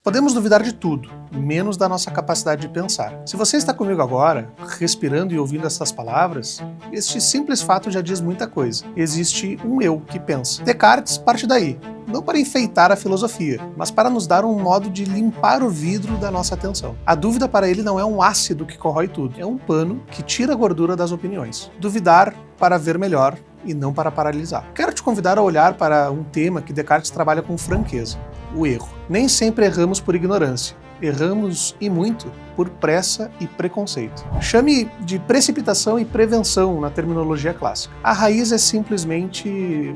Podemos duvidar de tudo, menos da nossa capacidade de pensar. Se você está comigo agora, respirando e ouvindo essas palavras, este simples fato já diz muita coisa. Existe um eu que pensa. Descartes parte daí, não para enfeitar a filosofia, mas para nos dar um modo de limpar o vidro da nossa atenção. A dúvida para ele não é um ácido que corrói tudo, é um pano que tira a gordura das opiniões. Duvidar para ver melhor e não para paralisar. Quero te convidar a olhar para um tema que Descartes trabalha com franqueza: o erro. Nem sempre erramos por ignorância. Erramos, e muito, por pressa e preconceito. Chame de precipitação e prevenção na terminologia clássica. A raiz é simplesmente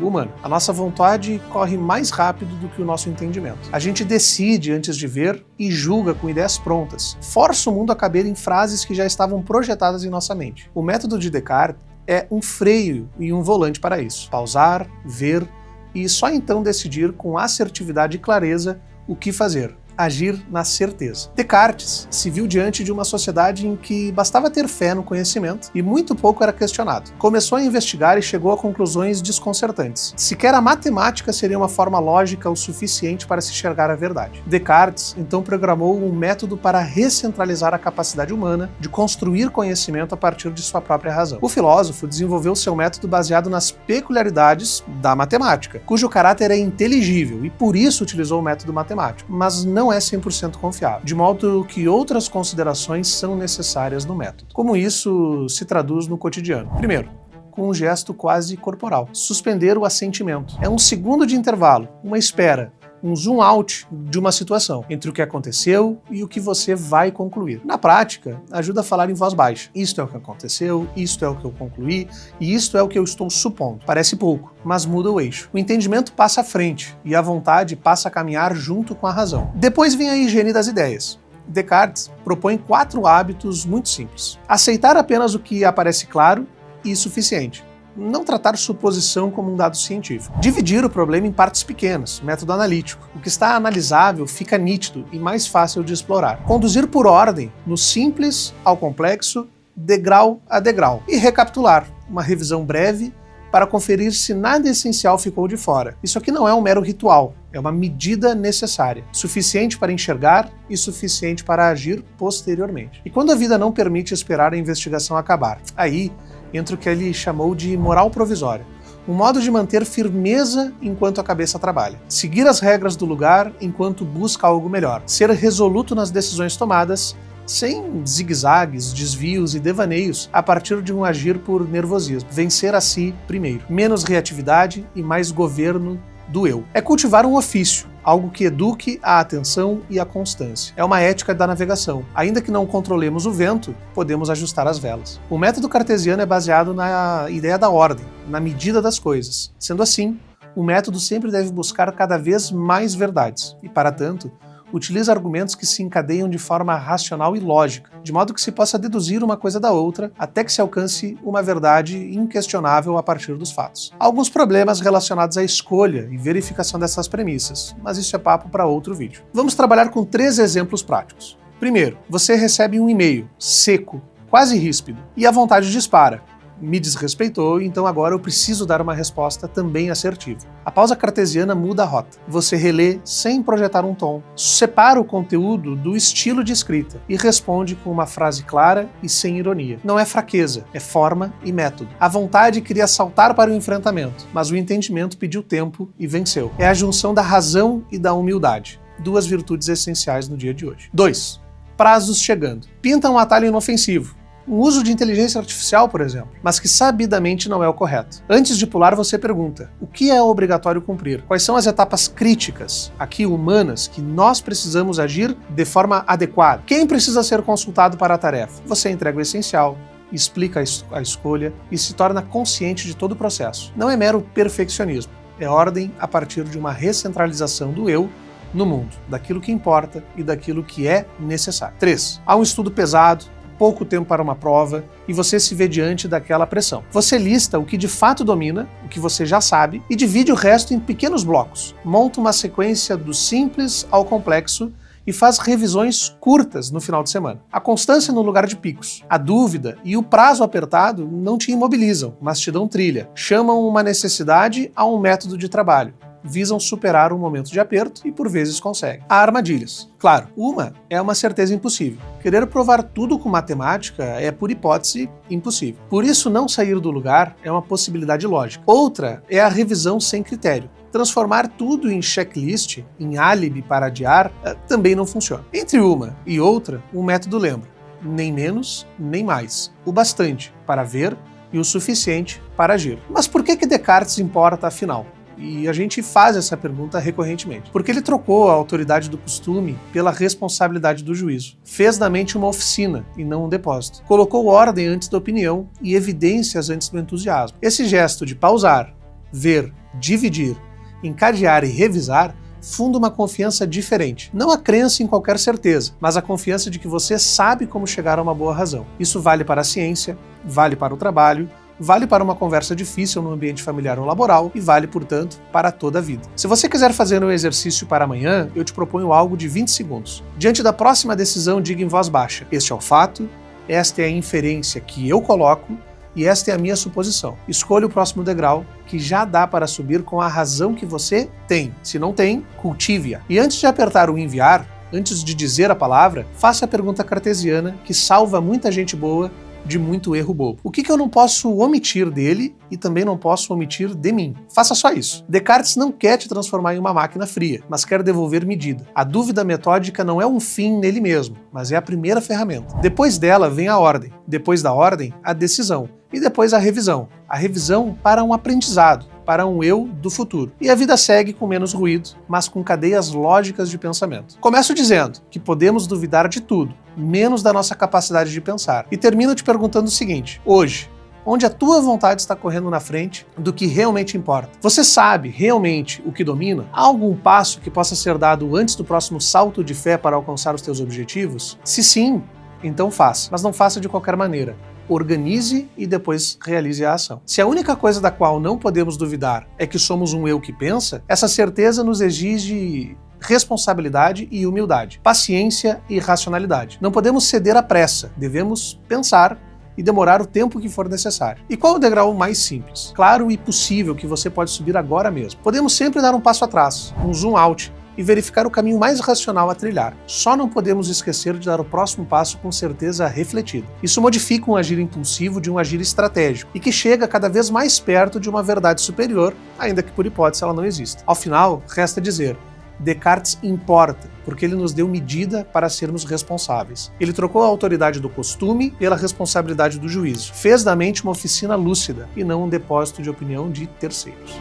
humana. A nossa vontade corre mais rápido do que o nosso entendimento. A gente decide antes de ver e julga com ideias prontas. Força o mundo a caber em frases que já estavam projetadas em nossa mente. O método de Descartes é um freio e um volante para isso. Pausar, ver e só então decidir com assertividade e clareza o que fazer. Agir na certeza. Descartes se viu diante de uma sociedade em que bastava ter fé no conhecimento e muito pouco era questionado. Começou a investigar e chegou a conclusões desconcertantes. Sequer a matemática seria uma forma lógica o suficiente para se enxergar a verdade. Descartes então programou um método para recentralizar a capacidade humana de construir conhecimento a partir de sua própria razão. O filósofo desenvolveu seu método baseado nas peculiaridades da matemática, cujo caráter é inteligível e por isso utilizou o método matemático, mas não é 100% confiável, de modo que outras considerações são necessárias no método. Como isso se traduz no cotidiano? Primeiro, com um gesto quase corporal. Suspender o assentimento. É um segundo de intervalo, uma espera, um zoom out de uma situação, entre o que aconteceu e o que você vai concluir. Na prática, ajuda a falar em voz baixa. Isto é o que aconteceu, isto é o que eu concluí, e isto é o que eu estou supondo. Parece pouco, mas muda o eixo. O entendimento passa à frente, e a vontade passa a caminhar junto com a razão. Depois vem a higiene das ideias. Descartes propõe 4 hábitos muito simples. Aceitar apenas o que aparece claro e suficiente. Não tratar suposição como um dado científico. Dividir o problema em partes pequenas, método analítico. O que está analisável fica nítido e mais fácil de explorar. Conduzir por ordem, no simples ao complexo, degrau a degrau. E recapitular, uma revisão breve para conferir se nada essencial ficou de fora. Isso aqui não é um mero ritual, é uma medida necessária, suficiente para enxergar e suficiente para agir posteriormente. E quando a vida não permite esperar a investigação acabar, aí entra o que ele chamou de moral provisória, um modo de manter firmeza enquanto a cabeça trabalha, seguir as regras do lugar enquanto busca algo melhor, ser resoluto nas decisões tomadas, sem zigue-zagues, desvios e devaneios a partir de um agir por nervosismo, vencer a si primeiro, menos reatividade e mais governo do eu. É cultivar um ofício, algo que eduque a atenção e a constância. É uma ética da navegação. Ainda que não controlemos o vento, podemos ajustar as velas. O método cartesiano é baseado na ideia da ordem, na medida das coisas. Sendo assim, o método sempre deve buscar cada vez mais verdades e, para tanto, utiliza argumentos que se encadeiam de forma racional e lógica, de modo que se possa deduzir uma coisa da outra até que se alcance uma verdade inquestionável a partir dos fatos. Há alguns problemas relacionados à escolha e verificação dessas premissas, mas isso é papo para outro vídeo. Vamos trabalhar com 3 exemplos práticos. Primeiro, você recebe um e-mail seco, quase ríspido, e a vontade dispara. Me desrespeitou, então agora eu preciso dar uma resposta também assertiva. A pausa cartesiana muda a rota. Você relê sem projetar um tom, separa o conteúdo do estilo de escrita e responde com uma frase clara e sem ironia. Não é fraqueza, é forma e método. A vontade queria saltar para o enfrentamento, mas o entendimento pediu tempo e venceu. É a junção da razão e da humildade. 2 virtudes essenciais no dia de hoje. 2. Prazos chegando. Pinta um atalho inofensivo. Um uso de inteligência artificial, por exemplo, mas que sabidamente não é o correto. Antes de pular, você pergunta: o que é obrigatório cumprir? Quais são as etapas críticas, aqui humanas, que nós precisamos agir de forma adequada? Quem precisa ser consultado para a tarefa? Você entrega o essencial, explica a escolha e se torna consciente de todo o processo. Não é mero perfeccionismo, é ordem a partir de uma recentralização do eu no mundo, daquilo que importa e daquilo que é necessário. 3. Há um estudo pesado, pouco tempo para uma prova, e você se vê diante daquela pressão. Você lista o que de fato domina, o que você já sabe, e divide o resto em pequenos blocos. Monta uma sequência do simples ao complexo e faz revisões curtas no final de semana. A constância no lugar de picos, a dúvida e o prazo apertado não te imobilizam, mas te dão trilha. Chamam uma necessidade a um método de trabalho. visam superar um momento de aperto e por vezes conseguem. Há armadilhas. Claro, uma é uma certeza impossível. Querer provar tudo com matemática é, por hipótese, impossível. Por isso, não sair do lugar é uma possibilidade lógica. Outra é a revisão sem critério. Transformar tudo em checklist, em álibi para adiar, também não funciona. Entre uma e outra, o método lembra: nem menos, nem mais. O bastante para ver e o suficiente para agir. Mas por que Descartes importa, afinal? E a gente faz essa pergunta recorrentemente. Porque ele trocou a autoridade do costume pela responsabilidade do juízo. Fez da mente uma oficina e não um depósito. Colocou ordem antes da opinião e evidências antes do entusiasmo. Esse gesto de pausar, ver, dividir, encadear e revisar funda uma confiança diferente. Não a crença em qualquer certeza, mas a confiança de que você sabe como chegar a uma boa razão. Isso vale para a ciência, vale para o trabalho, vale para uma conversa difícil no ambiente familiar ou laboral e vale, portanto, para toda a vida. Se você quiser fazer um exercício para amanhã, eu te proponho algo de 20 segundos. Diante da próxima decisão, diga em voz baixa: este é o fato, esta é a inferência que eu coloco e esta é a minha suposição. Escolha o próximo degrau, que já dá para subir com a razão que você tem. Se não tem, cultive-a. E antes de apertar o enviar, antes de dizer a palavra, faça a pergunta cartesiana que salva muita gente boa de muito erro bobo. O que eu não posso omitir dele e também não posso omitir de mim? Faça só isso. Descartes não quer te transformar em uma máquina fria, mas quer devolver medida. A dúvida metódica não é um fim nele mesmo, mas é a primeira ferramenta. Depois dela vem a ordem. Depois da ordem, a decisão. E depois a revisão. A revisão para um aprendizado, para um eu do futuro. E a vida segue com menos ruído, mas com cadeias lógicas de pensamento. Começo dizendo que podemos duvidar de tudo, menos da nossa capacidade de pensar. E termino te perguntando o seguinte: hoje, onde a tua vontade está correndo na frente do que realmente importa? Você sabe realmente o que domina? Há algum passo que possa ser dado antes do próximo salto de fé para alcançar os teus objetivos? Se sim, então faça. Mas não faça de qualquer maneira. Organize e depois realize a ação. Se a única coisa da qual não podemos duvidar é que somos um eu que pensa, essa certeza nos exige responsabilidade e humildade, paciência e racionalidade. Não podemos ceder à pressa, devemos pensar e demorar o tempo que for necessário. E qual é o degrau mais simples, claro e possível que você pode subir agora mesmo? Podemos sempre dar um passo atrás, um zoom out, e verificar o caminho mais racional a trilhar. Só não podemos esquecer de dar o próximo passo com certeza refletida. Isso modifica um agir impulsivo de um agir estratégico e que chega cada vez mais perto de uma verdade superior, ainda que por hipótese ela não exista. Ao final, resta dizer: Descartes importa, porque ele nos deu medida para sermos responsáveis. Ele trocou a autoridade do costume pela responsabilidade do juízo. Fez da mente uma oficina lúcida e não um depósito de opinião de terceiros.